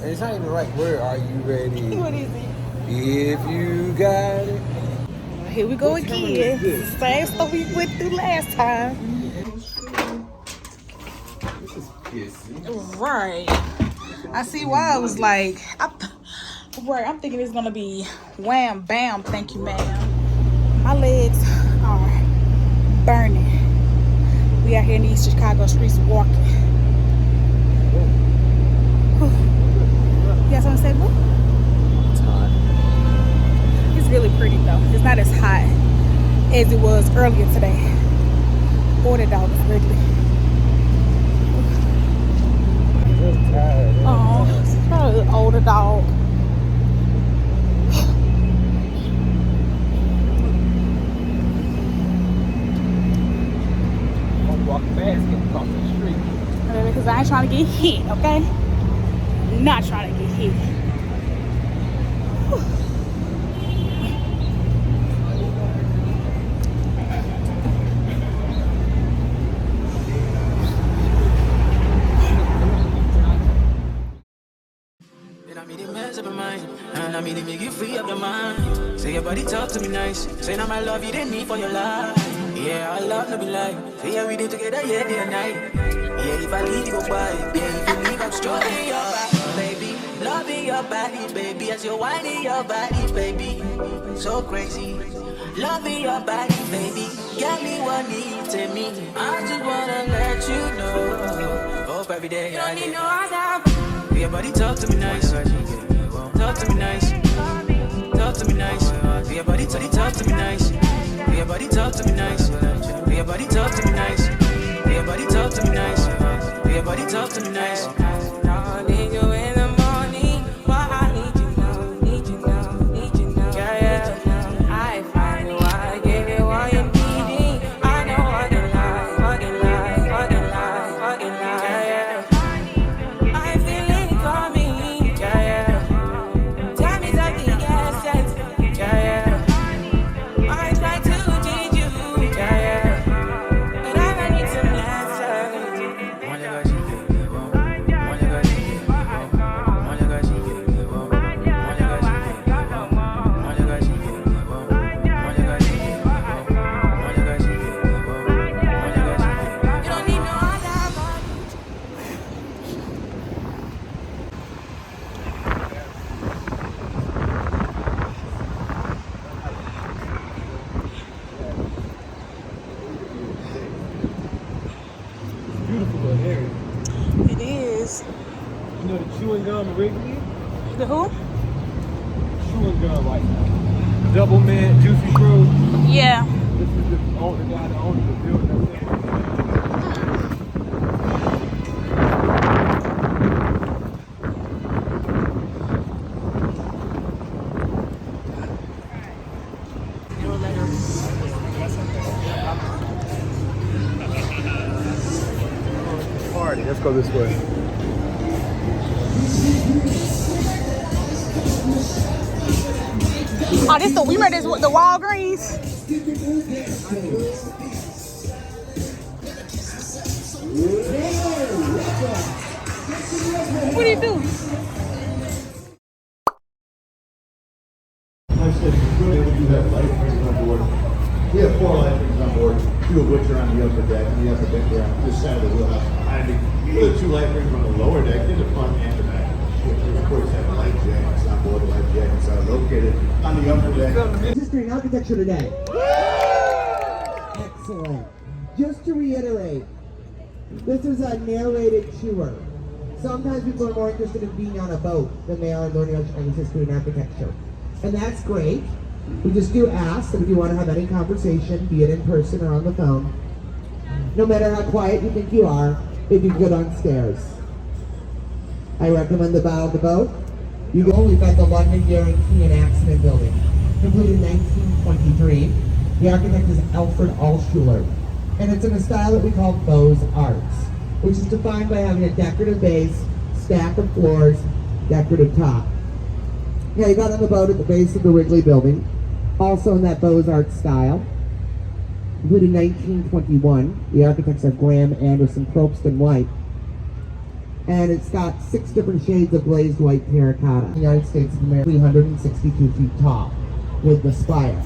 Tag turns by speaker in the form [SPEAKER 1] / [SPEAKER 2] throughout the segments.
[SPEAKER 1] It's not even the right word. Are you ready?
[SPEAKER 2] What is it?
[SPEAKER 1] If you got it.
[SPEAKER 2] Here we go again. Same stuff we went through last time.
[SPEAKER 1] This is pissy.
[SPEAKER 2] Right. I see why I was like, I'm thinking it's gonna be wham bam. Thank you, ma'am. My legs are burning. We out here in these Chicago streets walking. You got something to say, boo?
[SPEAKER 1] It's hot.
[SPEAKER 2] It's really pretty though. It's not as hot as it was earlier today. Boy, that dog is ugly.
[SPEAKER 1] Just tired.
[SPEAKER 2] Oh, it's probably an older dog.
[SPEAKER 1] I'm walking fast, getting across the street.
[SPEAKER 2] Because I ain't trying to get hit, okay? Not trying to get hit.
[SPEAKER 3] And I mean to make you free up your mind. Say your body talk to me nice. Say now my love you didn't need for your life. Yeah, I love no be like. Say yeah we did together, yeah, day and night. Yeah, if I leave you go by. Yeah, if you leave I'm stroking your body, baby. Loving your body, baby. As you're whining your body, baby. So crazy. Loving your body, baby. Get me what needs in me. I just wanna let you know. Hope every day I need no other. Your body talk to me nice. Talk to me nice. Talk to me nice. Your body talk to me nice. Your body talk to me nice. Your body talk to me nice. Your body talk to me nice. Your body talk to me nice. I need you in the morning, but I need you now. Need you now. Need you now. Yeah, yeah. I find you. I give you all you need. I know I can lie. I can lie. I can lie. I can lie. Yeah, yeah. I feel it coming. Yeah, yeah. Tell me something, yes. Yeah, yeah. I try to teach you. Yeah, yeah. But I need some lessons. You don't need no other.
[SPEAKER 1] Beautiful little area.
[SPEAKER 2] It is.
[SPEAKER 1] You know the chewing gum Wrigley?
[SPEAKER 2] The who?
[SPEAKER 1] Chewing gum, like double mint, juicy fruit.
[SPEAKER 2] Yeah.
[SPEAKER 1] This is the guy that owns the building. Party. Let's go this way.
[SPEAKER 2] Oh, this we remember this the Walgreens. What do you do?
[SPEAKER 4] We have 4 life rings on board, 2 of which are on the upper deck, and the upper deck are on this side of the wheelhouse. And the other 2 life rings on the lower deck, in the front and the back. We of course have life jackets on board. The life jackets are located on the upper deck.
[SPEAKER 5] History and architecture today. Excellent. Just to reiterate, this is a narrated tour. Sometimes people are more interested in being on a boat than they are in learning about Chinese history and architecture. And that's great. We just do ask that if you want to have any conversation, be it in person or on the phone, no matter how quiet you think you are, if you go downstairs. I recommend the bow of the boat. You go, we've got the London Guarantee and Accident Building, completed in 1923. The architect is Alfred Altschuler, and it's in a style that we call Beaux Arts, which is defined by having a decorative base, stack of floors, decorative top. Yeah, you got on the boat at the base of the Wrigley Building, also in that Beaux Arts style. Completed in 1921. The architects are Graham, Anderson, Probst, and White. And it's got 6 different shades of glazed white terracotta. The United States of America, 362 feet tall, with the spire.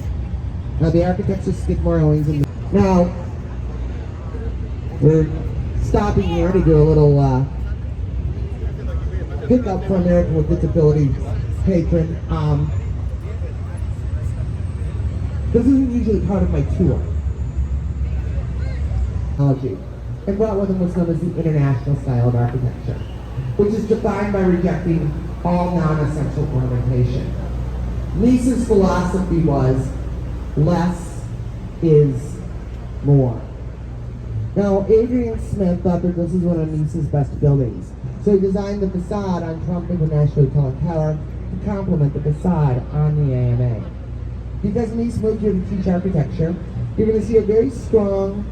[SPEAKER 5] Now the architects are Skidmore, Owings, and now we're stopping here to do a little pickup for American with Disabilities patron. This isn't usually part of my tour. And brought with him what's known as the international style of architecture, which is defined by rejecting all non-essential ornamentation. Nice's philosophy was less is more. Now, Adrian Smith thought that this is one of Nice's best buildings, so he designed the facade on Trump International Hotel Tower to complement the facade on the AMA. Because Nice moved here to teach architecture, you're going to see a very strong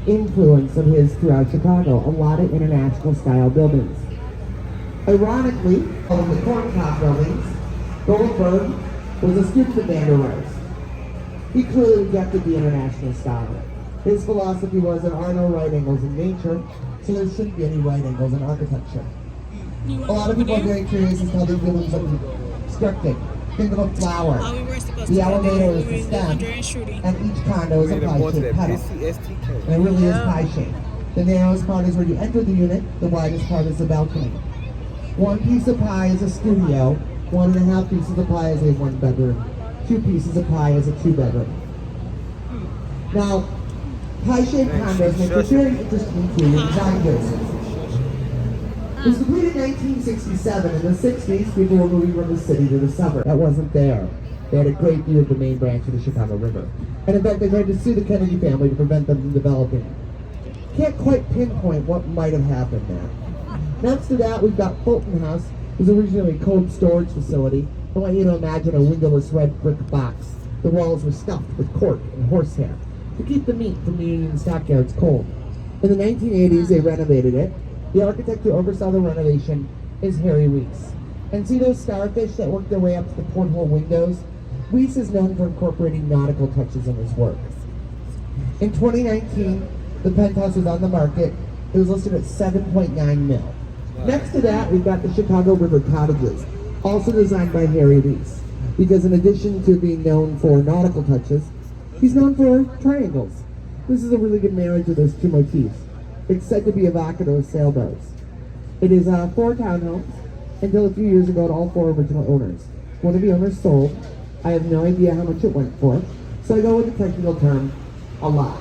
[SPEAKER 5] influence of his throughout Chicago, a lot of international style buildings. Ironically, of the corncob buildings, Goldberg was a student of Van der Rohe's. He clearly rejected the international style. His philosophy was there are no right angles in nature, so there shouldn't be any right angles in architecture. A lot of people are very curious as to how these buildings are constructed. Think of a flower. The elevator is the stem, and each condo is a pie-shaped petal. And it really is pie-shaped. The narrowest part is where you enter the unit, the widest part is the balcony. 1 piece of pie is a studio, 1.5 pieces of pie is a 1-bedroom, 2 pieces of pie is a 2-bedroom. Now, pie-shaped condos make a very interesting interior design business. It was completed in 1967. In the 60s, people were moving from the city to the suburb. That wasn't there. They had a great view of the main branch of the Chicago River. And in fact, they tried to sue the Kennedy family to prevent them from developing. Can't quite pinpoint what might have happened there. Next to that, we've got Fulton House. It was originally a cold storage facility. I want you to imagine a windowless red brick box. The walls were stuffed with cork and horsehair to keep the meat from the Union stockyards cold. In the 1980s, they renovated it. The architect who oversaw the renovation is Harry Weiss. And see those starfish that work their way up to the porthole windows? Weiss is known for incorporating nautical touches in his work. In 2019, the penthouse was on the market. It was listed at $7.9 mil. Next to that, we've got the Chicago River Cottages, also designed by Harry Weiss. Because in addition to being known for nautical touches, he's known for triangles. This is a really good marriage of those two motifs. It's said to be evocative of sailboats. It is 4 townhomes. Until a few years ago, all 4 original owners. One of the owners sold. I have no idea how much it went for, so I go with the technical term, a lot.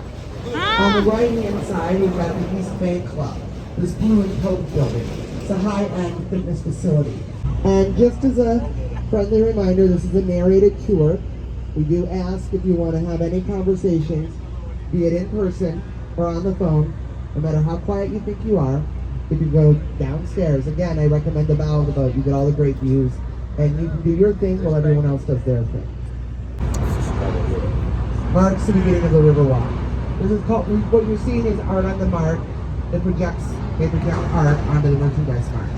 [SPEAKER 5] On the right-hand side, we've got the East Bay Club, this blue and coat building. It's a high-end fitness facility. And just as a friendly reminder, this is a narrated tour. We do ask if you want to have any conversations, be it in person or on the phone, no matter how quiet you think you are, if you go downstairs. Again, I recommend the bow of the boat. You get all the great views, and you can do your thing while everyone else does their thing. Marks the beginning of the Riverwalk. This is called, what you're seeing is art on the mark that projects art onto the merchandise mark.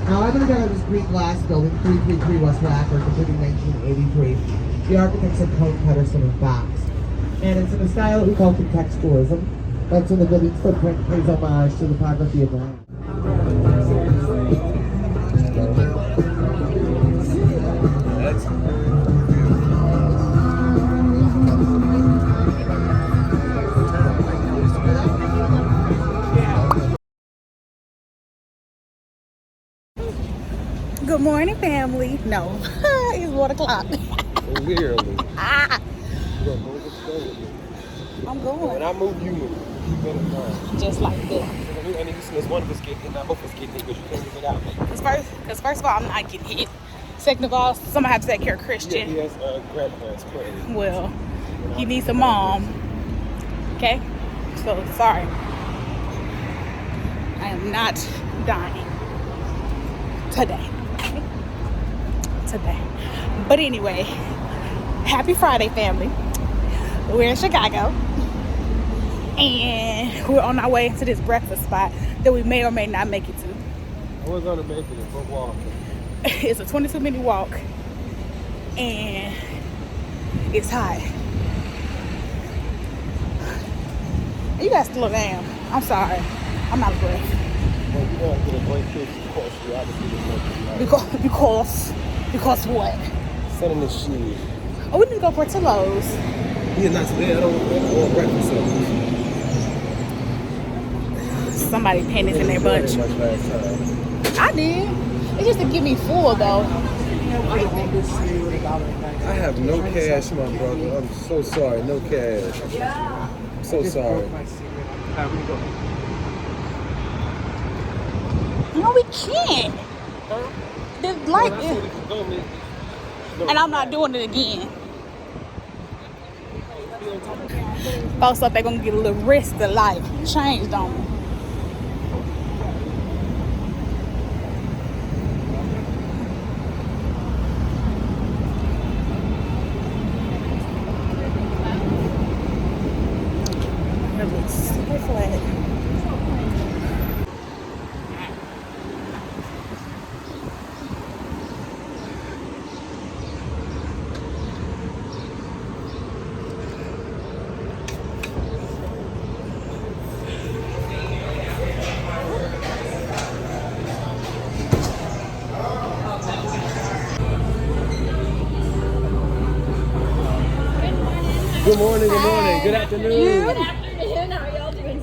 [SPEAKER 5] Now I'm going to go to this green glass building, 333 West Racker, completed in 1983. The architects are Cone, Pedersen, and Fox. And it's in a style that we call contextualism. That's when the building's footprint pays homage to the topography of the land.
[SPEAKER 2] Good morning, family. No, it's 1 o'clock.
[SPEAKER 1] Clearly.
[SPEAKER 2] I'm going.
[SPEAKER 1] When I move, you move. You better know.
[SPEAKER 2] Just like that.
[SPEAKER 1] And if one of us get hit, not both of us get hit, because you can't get it out.
[SPEAKER 2] Because first of all, I'm not getting hit. Second of all, somebody has to take care of Christian.
[SPEAKER 1] Yeah, he has grandparents.
[SPEAKER 2] Well, he needs a mom. Okay? So, sorry. I am not dying. Today. But anyway, happy Friday, family. We're in Chicago. And we're on our way to this breakfast spot that we may or may not make it to.
[SPEAKER 1] I was going to make it for a walk.
[SPEAKER 2] It's a 22-minute walk. And it's hot. You guys slow down. I'm sorry. I'm out of breath.
[SPEAKER 1] Well, you don't get a great fish, of course. We obviously just want
[SPEAKER 2] Because what?
[SPEAKER 1] sending the shoes.
[SPEAKER 2] Oh, we need to go Portillo's.
[SPEAKER 1] Yeah, not today. I don't want breakfast. So.
[SPEAKER 2] Somebody pennies in their bunch.
[SPEAKER 1] Much last time.
[SPEAKER 2] I did. It's just to get me full though.
[SPEAKER 1] I have no cash, my brother. I'm so sorry. No cash. I'm so sorry.
[SPEAKER 2] No, we can't. The light is, and I'm not doing it again. Folks thought they're gonna get a little rest of life changed on me. It looks super flat.
[SPEAKER 1] Good morning, good morning, good afternoon.
[SPEAKER 6] Good afternoon. How are y'all doing?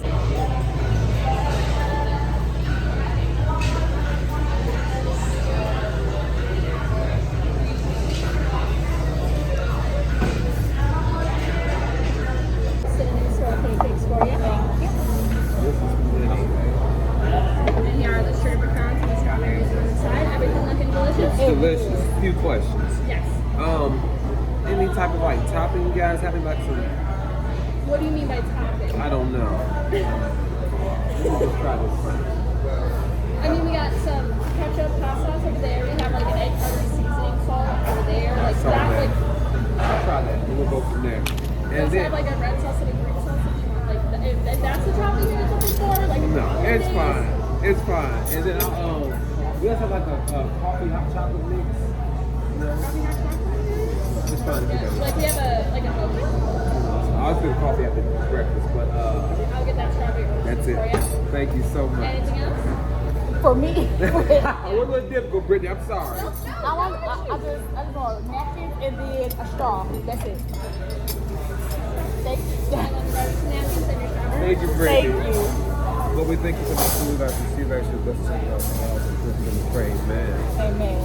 [SPEAKER 6] Cinnamon swirl pancakes for you. And here are the sherbet crowns and the strawberries on the side. Everything looking delicious?
[SPEAKER 1] Delicious. Few questions.
[SPEAKER 6] Yes.
[SPEAKER 1] Any type of like topping you guys having like some?
[SPEAKER 6] What do you mean by topping?
[SPEAKER 1] I don't know. Let's try this first.
[SPEAKER 6] I mean, we got some ketchup hot sauce over there. We have like an egg tartar seasoning salt over there. Like
[SPEAKER 1] Saw
[SPEAKER 6] that,
[SPEAKER 1] that.
[SPEAKER 6] like
[SPEAKER 1] I'll try that. And we'll go from there.
[SPEAKER 6] we
[SPEAKER 1] And
[SPEAKER 6] also
[SPEAKER 1] then
[SPEAKER 6] have like a red sauce and a green sauce if you want. Like, if that's the topping you're looking for, like
[SPEAKER 1] no, it's fine. It's fine. And then we also have like a coffee hot chocolate mix. No, it's fine if you got it.
[SPEAKER 6] Like we have a mocha.
[SPEAKER 1] I'll do coffee after breakfast, but
[SPEAKER 6] I'll get that strawberry roast
[SPEAKER 1] that's
[SPEAKER 6] for
[SPEAKER 1] it.
[SPEAKER 6] you.
[SPEAKER 1] Thank you so much.
[SPEAKER 6] Anything else?
[SPEAKER 2] For me,
[SPEAKER 1] We're a little difficult, Brittany. I'm sorry.
[SPEAKER 2] I just want napkins and then a straw. That's it. Thank you.
[SPEAKER 6] Napkins and your strawberry.
[SPEAKER 1] Thank you,
[SPEAKER 2] Thank
[SPEAKER 1] Brittany.
[SPEAKER 2] you.
[SPEAKER 1] Lord, we thank you for my food. I receive actually blessings on your house and Christian and praise, man.
[SPEAKER 2] Amen.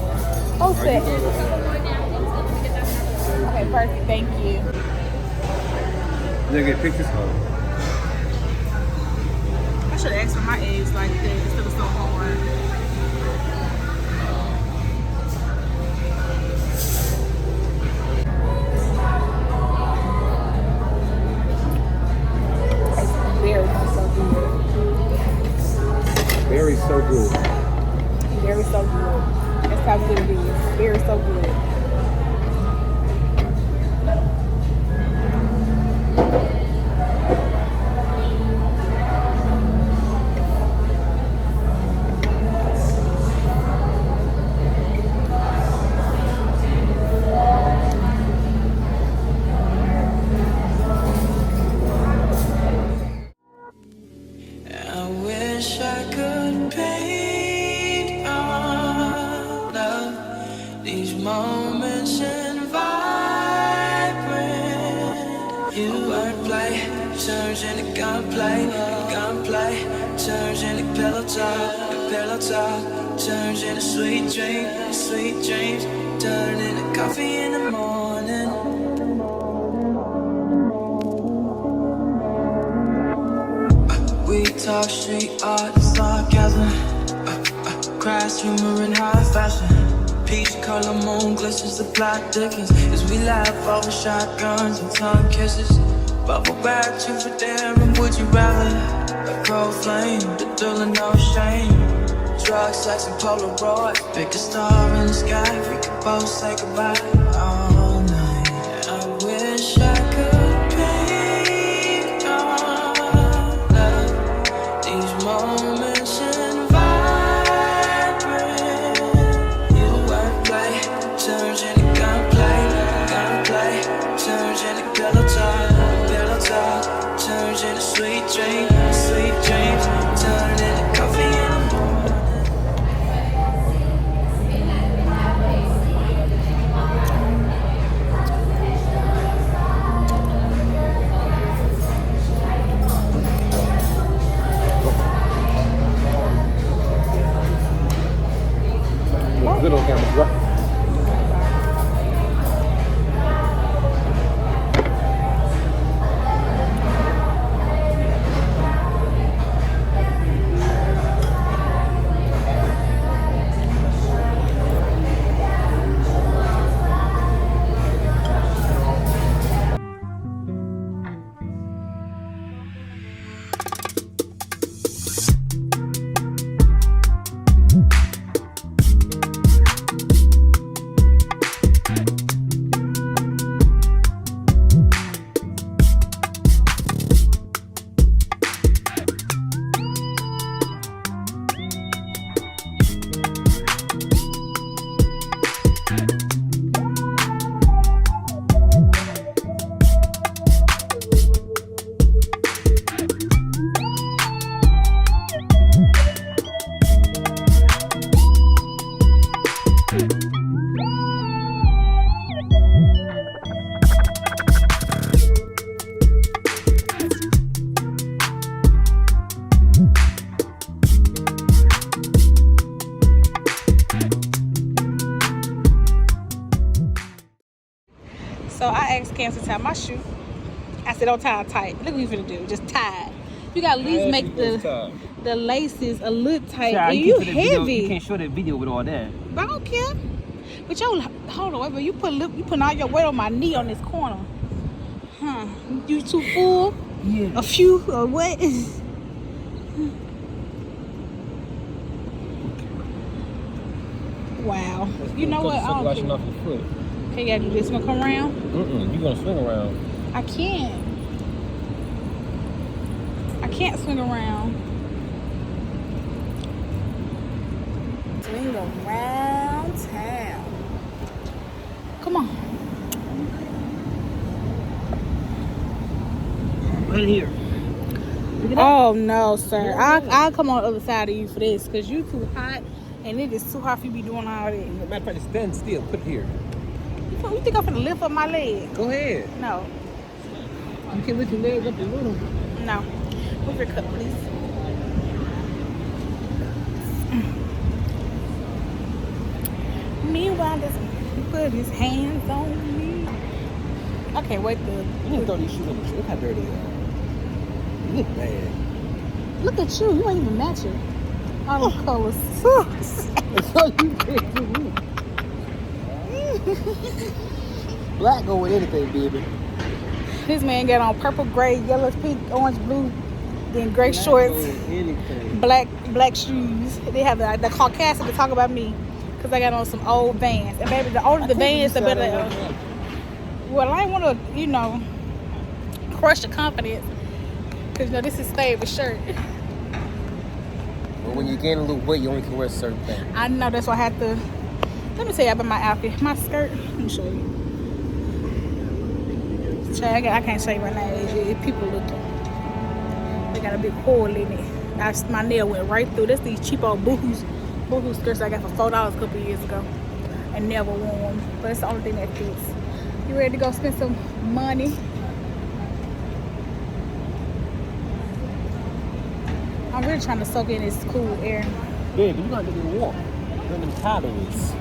[SPEAKER 2] Oh,
[SPEAKER 1] Are you
[SPEAKER 2] sick.
[SPEAKER 1] gonna,
[SPEAKER 6] More napkins, then we get that strawberry.
[SPEAKER 2] Okay, perfect. Thank you.
[SPEAKER 1] get pictures home?
[SPEAKER 2] I should have asked for my eggs like that instead of so hard. Very so good.
[SPEAKER 1] Very so good.
[SPEAKER 2] Very so good. That's how good it is. Very so good.
[SPEAKER 3] I wish I could paint all of these moments in vibrant. You wordplay turns into gunplay, gunplay turns into pillow talk turns into sweet dreams turn into coffee in the morning. We talk street art, sarcasm, crass humor in high fashion. Peach color moon glistens the plot thickens as we laugh over shotguns and tongue kisses. Bubble bath, you for daring, would you rather? A cold flame, the dull and no shame. Drugs, sex, and Polaroids. Pick a star in the sky, we could both say goodbye all night. I wish I could paint all of these moments in vibrant. You wordplay turns into gunplay turns into pillow talk turns into sweet dreams turn into coffee in the morning.
[SPEAKER 1] on camera, bro.
[SPEAKER 2] So I asked Cam to tie my shoe. I said, don't tie it tight. Look what you finna do. Just tie it. You gotta at least make the laces a little tight. And you heavy.
[SPEAKER 1] You can't show that video with all that.
[SPEAKER 2] But I don't care. But yo, hold on, wait, but you putting all your weight on my knee on this corner. Huh? You too full?
[SPEAKER 1] Yeah.
[SPEAKER 2] A few or what? Wow. You know what? I don't care.
[SPEAKER 1] Off your foot.
[SPEAKER 2] Okay, you gotta do this. Gonna come around?
[SPEAKER 1] You gonna swing around?
[SPEAKER 2] I can't. I can't swing around. Swing around town. Come on.
[SPEAKER 1] Right here.
[SPEAKER 2] Oh no, sir. I'll come on the other side of you for this because you too hot and it is too hot for you to be doing all this.
[SPEAKER 1] Matter of fact, stand still. Put it here.
[SPEAKER 2] You think I'm gonna lift up my leg?
[SPEAKER 1] Go ahead.
[SPEAKER 2] No.
[SPEAKER 1] You can lift your legs up a little.
[SPEAKER 2] No. Move your cup, please. Meanwhile, just put his hands on me. I can't wait to.
[SPEAKER 1] You need to throw these shoes on the shoe. Look how dirty they are. You look bad.
[SPEAKER 2] Look at you. You ain't even matching. All the colors.
[SPEAKER 1] That's all you can do. Black go with anything, baby.
[SPEAKER 2] This man got on purple, gray, yellow, pink, orange, blue, then gray shorts, black shoes. They have the Caucasian to talk about me because I got on some old Vans. And baby, the older the Vans, the better. Well, I ain't want to, crush your confidence because this is favorite shirt.
[SPEAKER 1] Well, when you gain a little weight, you only can wear certain things.
[SPEAKER 2] I know, that's why I had to. Let me tell you about my outfit. My skirt. Let me show you. Child, I can't show you right now. If people looking. They got a big hole in it. My nail went right through. That's these cheap old boohoo skirts I got for $4 a couple years ago. And never worn. But it's the only thing that fits. You ready to go spend some money? I'm really trying to soak in this cool air.
[SPEAKER 1] Baby, you gotta get a walk. You're in the calories.